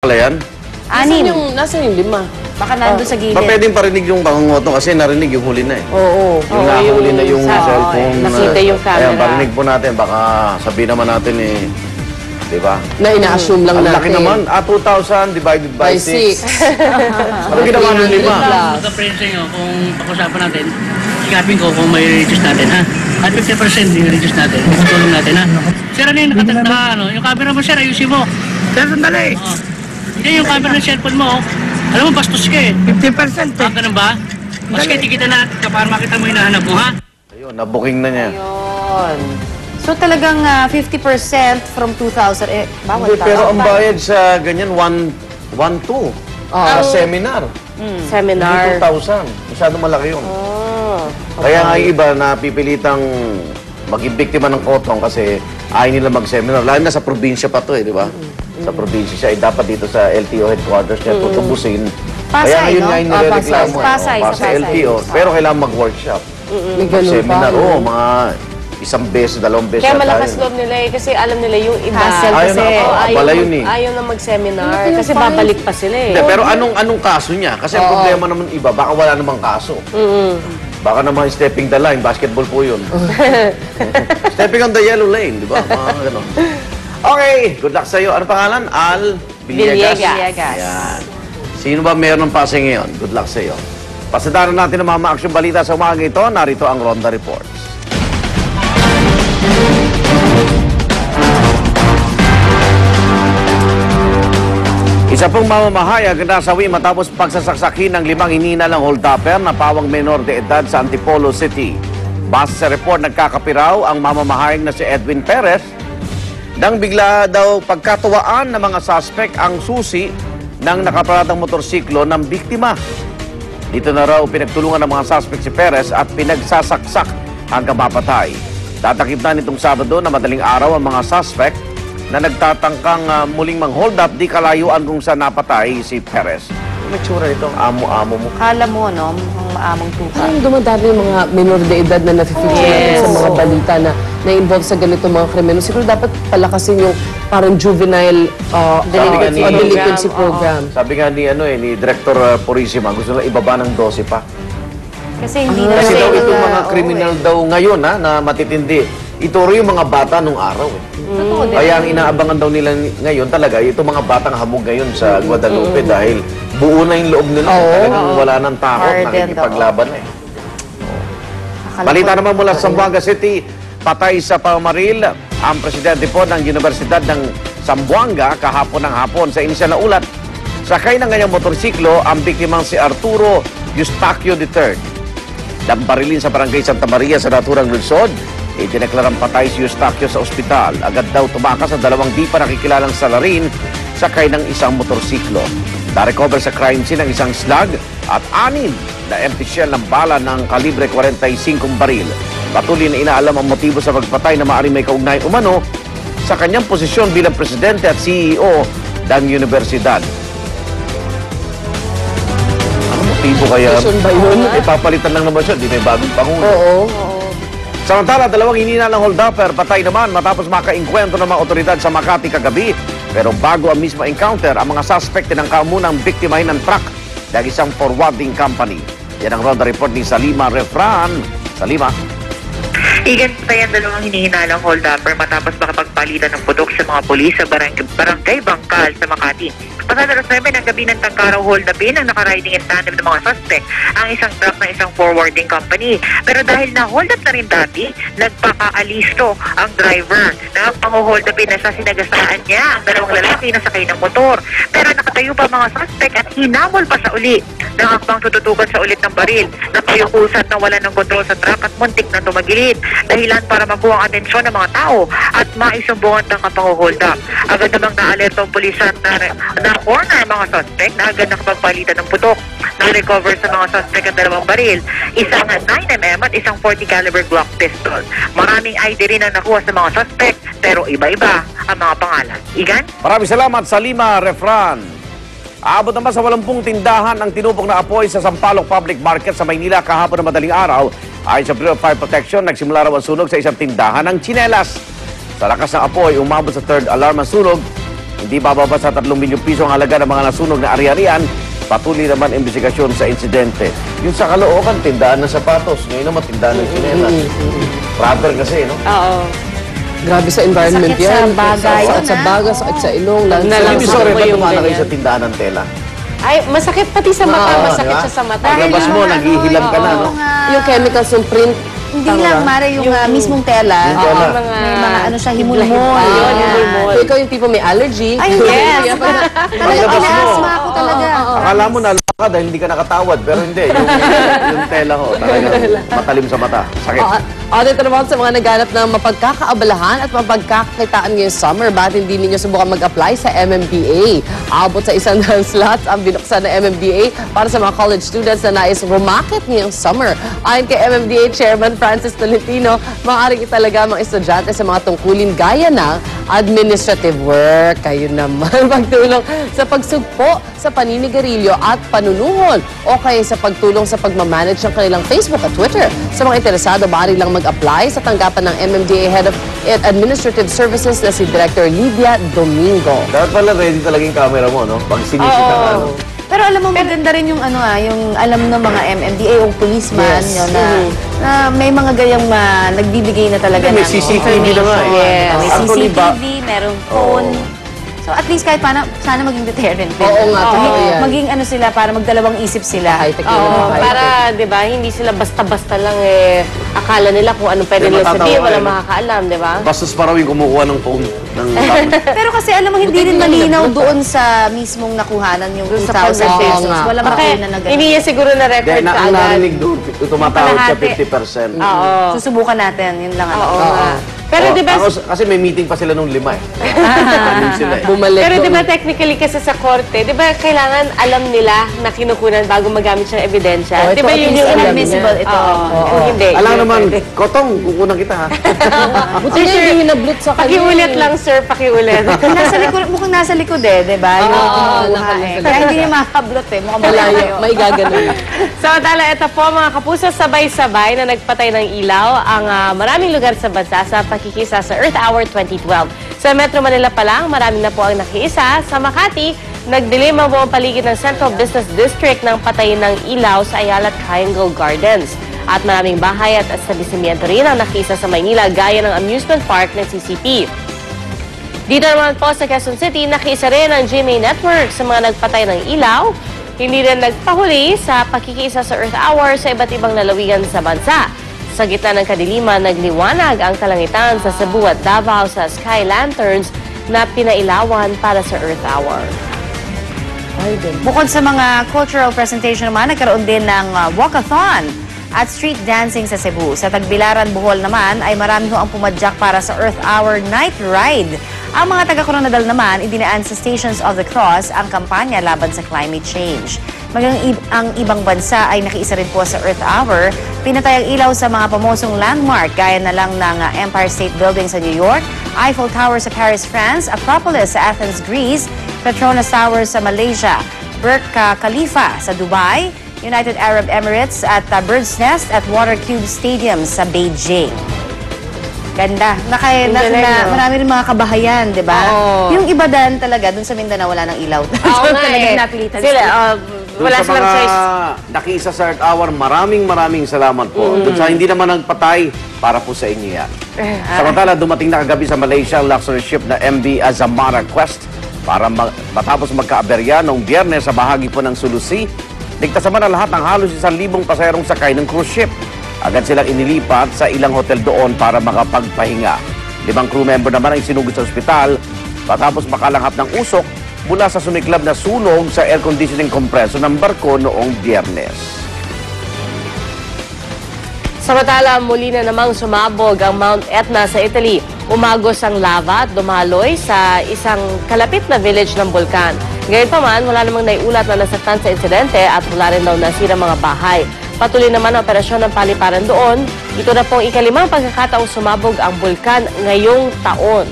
pala yan? Nasaan yung 5? Baka nandun sa gilid. Ba pwedeng parinig yung pangungotong kasi narinig yung huli na eh. Oo. Yung nahuli na yung cellphone. Nakita yung camera. Ayan, parinig po natin. Baka sabihin naman natin eh, di ba? Na ina-assume lang Ang natin. laki naman. 2,000 divided by 6. 6. Ano ginawa ng 5? Magka-friends nyo, kung pag-usapan natin, sikapin ko kung may reduce natin, ha? At 50% yung reduce natin, tutulong natin, ha? Sir, ano yung nakatanda, yung camera mo, sir, ayusin mo. Sir, sandali. Yan yung camera ng cellphone mo, alam mo, bastos ka eh. 50%. Ganun ba? Mas kitikita natin ka para makita mo yung hinahanap mo, ha? Ayun, nabuking na niya. Ayun. So talagang 50% from 2,000, bawal Hindi, pero ang bayad sa ganyan, 1,200. Sa seminar. Seminar. 2,000. Masyado malaki yun. Kaya nga yung iba napipilitang maging biktima ng kotong kasi ayaw nila mag-seminar. Lalo na sa probinsya pa to eh, di ba? Sa probinsya siya, eh, dapat dito sa LTO headquarters niya tutubusin. Kaya ngayon nga yung nirereklamo. Pasay, sa LTO. Pero kailangan mag-workshop. May ganun pa. Seminar, mga 1 beses, 2 beses. Kaya malakas loob nila eh, kasi alam nila yung iba. Hassle kasi. Pala yun eh. Ayaw na mag-seminar, kasi babalik pa sila eh. Hindi, pero anong kaso niya? Kasi ang problema naman iba, baka wala namang kaso. Baka naman stepping the line, basketball po yun. Stepping on the yellow lane, di ba? Mga ganun. Okay, good luck sa'yo. Ano pangalan? Al Villegas. Ayan. Sino ba meron ng pase ngayon? Good luck sa'yo. Pasadaran natin ang mga aksyong balita sa umaga ito. Narito ang Ronda Reports. Isa pong mamamahayag na nasawi matapos pagsasaksakin ng 5 hininalang hold-upper na pawang menor de edad sa Antipolo City. Base sa report, nagkakapiraw ang mamamahayag na si Edwin Perez nang bigla daw pagkatuwaan ng mga suspect ang susi ng nakaparatang motorsiklo ng biktima. Dito na raw pinagtulungan ng mga suspect si Perez at pinagsasaksak hanggang mapatay. Tatakip na nitong Sabado na madaling araw ang mga suspect na nagtatangkang muling mang-hold up di kalayuan kung saan napatay si Perez. May tsura ito, amo-amo mo. Kala mo, no? Ang maamong tupa. Parang dumadami yung mga minor de edad na nafe-feature natin sa mga balita na na-involve sa ganito mga krimen. Siguro dapat palakasin yung parang juvenile delinquency program. Sabi nga ni Director Purisima, gusto nila ibaba ng 12 pa. Kasi hindi na Kasi daw safe. itong mga kriminal daw ngayon na matitindi, ituro yung mga bata nung araw. Totoo din. Kaya ang inaabangan daw nila ngayon talaga, itong mga batang hamog ngayon sa Guadalupe dahil buo na yung loob nila. Talagang wala nang takot, nakikipaglaban eh. Balita naman mula sa Zamboanga City, patay sa pamaril ang presidente po ng Universidad ng Zamboanga kahapon ng hapon. Sa inisyal na ulat, sakay ng kanyang motorsiklo ang biktimang si Arturo Eustaquio III. Dambarilin sa barangay Santa Maria sa naturang lungsod, idineklarang patay si Eustaquio sa ospital. Agad daw tumakas sa 2 di pa nakikilalang salarin sakay ng isang motorsiklo. Na-recover sa crime scene ang isang slug at 6 na empty shell ng bala ng kalibre 45 baril. Patuloy na inaalam ang motibo sa pagpatay na maaaring may kaugnay umano sa kanyang posisyon bilang presidente at CEO ng universidad. Ano motibo kaya? Posisyon ba yun? Papalitan lang naman siya, di may bagong pangulo. Oo. Samantala, 2 hininalang hold-upper patay naman matapos makainkwentro ng mga otoridad sa Makati kagabi. Pero bago ang mismo encounter, ang mga suspect tinangka munang biktimahin ng truck ng isang forwarding company. Yan ang Ronda Report ni Salima Refran. Salima. Igan pa yan 2 hinihinalang hold-upper matapos makapagpalitan ng putok sa mga pulis sa barangay Bangkal sa Makati. Pasado alas 9 ng gabi ng tangkaraw hold-upin ang nakariding in tandem ng mga suspect ang isang truck ng isang forwarding company. Pero dahil na hold up na rin dati, nagpaka-alisto ang driver na pang-hold upin na sa sinagasaan niya ang 2 lalaki na sakay ng motor. Pero nakatayo pa mga suspect at hinamol pa sa uli ng akbang tututukan sa ulit ng baril na payukusan na wala ng kontrol sa truck at muntik na tumagilid. Dahilan para mabuang atensyon ng mga tao at maisumbungan ng kapang-hold up. Agad namang naalerto ang pulisan na corner ang mga suspect na agad nakapagpalitan ng putok. Na-recover sa mga suspect ang 2 baril, isang 9mm at isang 40 caliber Glock pistol. Maraming ID rin ang nakuha sa mga suspect pero iba-iba ang mga pangalan. Igan? Maraming salamat, Salima Refran. Aabot naman sa 80 tindahan ang tinupok na apoy sa Sampaloc Public Market sa Maynila kahapon na madaling araw. Ayon sa Bureau of Fire Protection, nagsimula raw ang sunog sa isang tindahan ng tsinelas. Sa lakas ng apoy, umabot sa 3rd alarm ang sunog Hindi bababa sa 3 milyong piso ang halaga ng mga nasunog na ari-arian. Patuloy naman investigasyon sa insidente. Yung sa Caloocan, tindahan ng sapatos. Ngayon naman, tindahan ng tsinelas. Rubber kasi, no? Oo. Grabe sa environment Sakit sa yan. bagay Sakit yun, sa baga, sakit sa ilong. Na lang Hindi, sa sorry, mo ba't yung tumala kayo ganyan? sa tindahan ng tela? Ay, masakit pati sa mata. Oo, Masakit di ba? siya sa mata. Paglabas mo, naghihilam ka na, no? Yung chemicals, yung print. Hindi lang, Mare, yung mismong tela. Yung tela. May mga ano siya, himulmol. Yun, Yan. himulmol. So, ikaw yung tipo may allergy. Ay, yes. Talaga, Paglabas mo. inaasma ako talaga. Akala mo nalala ka dahil hindi ka nakatawad. Pero hindi. Yung tela ho, talagang matalim sa mata. Sakit. Dito naman sa mga naghanap ng mapagkakaabalahan at mapagkakakitaan ngayong summer, bakit hindi ninyo subukan mag-apply sa MMDA? Abot sa 100 slots ang binuksan ng MMDA para sa mga college students na nais rumakit ngayong summer. Ayon kay MMDA Chairman Francis Tolentino, maaaring italaga mga estudyante sa mga tungkulin gaya ng administrative work. Kayo naman, pagtulong sa pagsugpo sa paninigarilyo at panunuhol o kaya sa pagtulong sa pagmamanage ng kanilang Facebook at Twitter. Sa mga interesado, maaari lang mag-apply sa tanggapan ng MMDA Head of Administrative Services na si Director Lydia Domingo. Dapat pala ready talaga yung camera mo, no? Pag sinisita ka, no? Pero alam mo, maganda rin yung yung alam ng mga MMDA o policeman Yes. yun, na may mga gayang nagbibigay na talaga May ng CCTV na nga eh. Yes. May Actually ba- CCTV, merong phone. So at least kahit paano, sana maging deterrent din. Oo nga, totoo yan. Maging ano sila, para magdalawang isip sila. High-tech Oo, yun, high-tech. para, di ba, hindi sila basta-basta lang akala nila kung anong pwede Hindi nila sabihin, matatawa, wala no? makakaalam, di ba? Bastos pa raw yung kumukuha ng phone ng Pero kasi alam mo, hindi rin malinaw doon sa mismong nakuhanan yung Doon 2,000 sa pesos. pag-decide. Wala Baka makina na hindi ganun. niya siguro na-record Dahil ka ang agad. narinig doon, tumatawag sa Kalahati. 50%. Oo. Susubukan natin, yun lang. Oo nga. Pero di ba, Kasi may meeting pa sila nung 5 eh. Tanim sila eh. Bumalik pero di doon. ba technically kasi sa korte, di ba kailangan alam nila na kinukunan bago magamit siya ng ebidensya? Oh, Di ito ba at yun least yung alam admissible niya. ito. Kung hindi. Alam yun naman, pwede. Kotong, kukunan kita ha. Buti nga hindi hinablut sa kanya. Pakiulit lang, sir, pakiulit. Nasa likod, mukhang nasa likod di ba? Yung kinukuha eh. Kaya hindi niya makablot eh. Mukhang Malayo, malayo. may gaganon. Samantala, ito po mga kapuso, sabay-sabay na nagpatay ng ilaw ang maraming lugar sa bansa sa pakikisa sa Earth Hour 2012. Sa Metro Manila pa lang, marami na po ang nakiisa. Sa Makati, nagdilim ang buong paligid ng Central Business District ng patayin ng ilaw sa Ayala Triangle Gardens. At maraming bahay at establishmento rin ang nakiisa sa Maynila gaya ng amusement park ng CCP. Dito naman po sa Quezon City, nakiisa rin ang GMA Network sa mga nagpatay ng ilaw. Hindi rin nagpahuli sa pakikiisa sa Earth Hour sa iba't ibang lalawigan sa bansa. Sa gitna ng kadiliman, nagliwanag ang kalangitan sa Cebu at Davao sa Sky Lanterns na pinailawan para sa Earth Hour. Bukod sa mga cultural presentation naman, nagkaroon din ng walkathon at street dancing sa Cebu. Sa Tagbilaran, Bohol naman ay marami ho ang pumadyak para sa Earth Hour Night Ride. Ang mga taga-Coronadal naman, idinaan sa Stations of the Cross ang kampanya laban sa climate change. Maging ang ibang bansa ay nakiisa rin po sa Earth Hour. Pinatay ang ilaw sa mga pamosong landmark gaya na lang ng Empire State Building sa New York, Eiffel Tower sa Paris, France, Acropolis sa Athens, Greece, Petronas Tower sa Malaysia, Burj Khalifa sa Dubai, United Arab Emirates at Bird's Nest at Water Cube Stadium sa Beijing. Ganda. Marami rin mga kabahayan, di ba? Oo. Yung iba dan talaga, dun sa Mindanao wala ng ilaw. Oo nga Talagang eh. napilitan Sila, wala Doon sa silang mga choice. nakiisa sa Earth Hour, maraming salamat po. Doon sa hindi naman nagpatay, para po sa inyo yan. Samantala, dumating na kagabi sa Malaysia ang luxury ship na MV Azamara Quest para matapos magkaaberya noong Biyernes sa bahagi po ng Sulu Sea. Ligtas naman ang lahat ng halos 1,000 pasaherong sakay ng cruise ship. Agad silang inilipat sa ilang hotel doon para makapagpahinga. 5 crew member naman ang sinugod sa ospital matapos makalanghap ng usok mula sa sumiklab na sunog sa air conditioning kompreso ng barko noong Biyernes. Samantala, muli na namang sumabog ang Mount Etna sa Italy. Umagos ang lava at dumaloy sa isang kalapit na village ng bulkan. Gayunpaman, wala namang naiulat na nasaktan sa insidente at wala rin daw nasira mga bahay. Patuloy naman ang operasyon ng paliparan doon. Ito na pong ikalimang pagkakataong sumabog ang bulkan ngayong taon.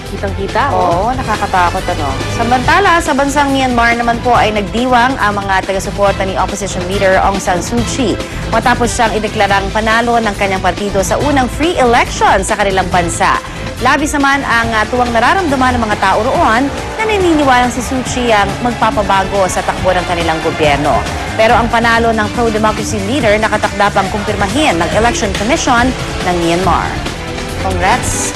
Kitang-kita, Oo, nakakatakot Samantala, sa bansang Myanmar naman po ay nagdiwang ang mga taga-suporta ni opposition leader Aung San Suu Kyi matapos siyang ideklarang panalo ng kanyang partido sa unang free election sa kanilang bansa. Labis naman ang tuwang nararamdaman ng mga tao roon na naniniwalang si Suu Kyi ang magpapabago sa takbo ng kanilang gobyerno. Pero ang panalo ng pro-democracy leader nakatakda pang kumpirmahin ng Election Commission ng Myanmar. Congrats!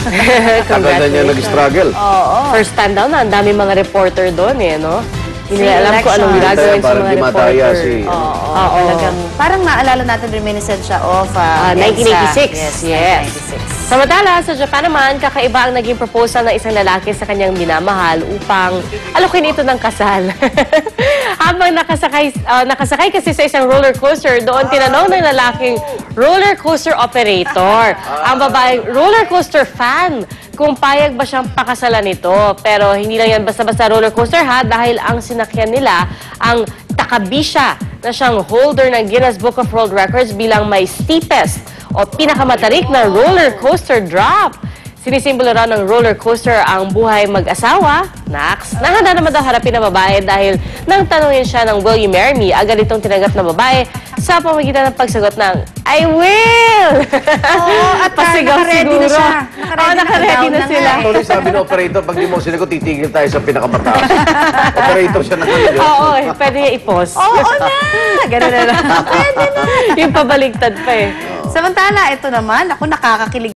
Tagal na niya nag-struggle. Oo. First time daw na, ang dami mga reporter doon no? Hindi nila alam kung anong Election. ginagawin sa Parang mga di madaya reporter. si- Oo, talagang, parang naalala natin reminiscent siya of 1986. Yes. 1986. Samantala, sa Japan naman, kakaiba ang naging proposal ng isang lalaki sa kanyang minamahal upang alokin ito ng kasal. Habang nakasakay kasi sa isang roller coaster, doon tinanong ng lalaking roller coaster operator, ang babaeng roller coaster fan, kung payag ba siyang pakasalan nito. Pero hindi lang yan basta-basta roller coaster dahil ang sinakyan nila ang Takabisha na siyang holder ng Guinness Book of World Records bilang may steepest o pinakamatarik na roller coaster drop. Sinisimbolo raw ng roller coaster ang buhay mag-asawa. Nahanda naman daw harapin ng babae dahil nang tanungin siya ng "Will you marry me?" agad itong tinanggap ng babae sa pamamagitan ng pagsagot ng "I will!" Oo, at Pasigaw naka-ready siguro. na siya. Naka-ready na sila. Actually, sabi ng operator, pag di mo sinagot, titigil tayo sa pinakamataas. Operator siya na kanila. Oo, pwede niya i-pause. Oo na! Ganun na lang. Yung pabaligtad pa eh. Samantala, ito naman, ako nakakakilig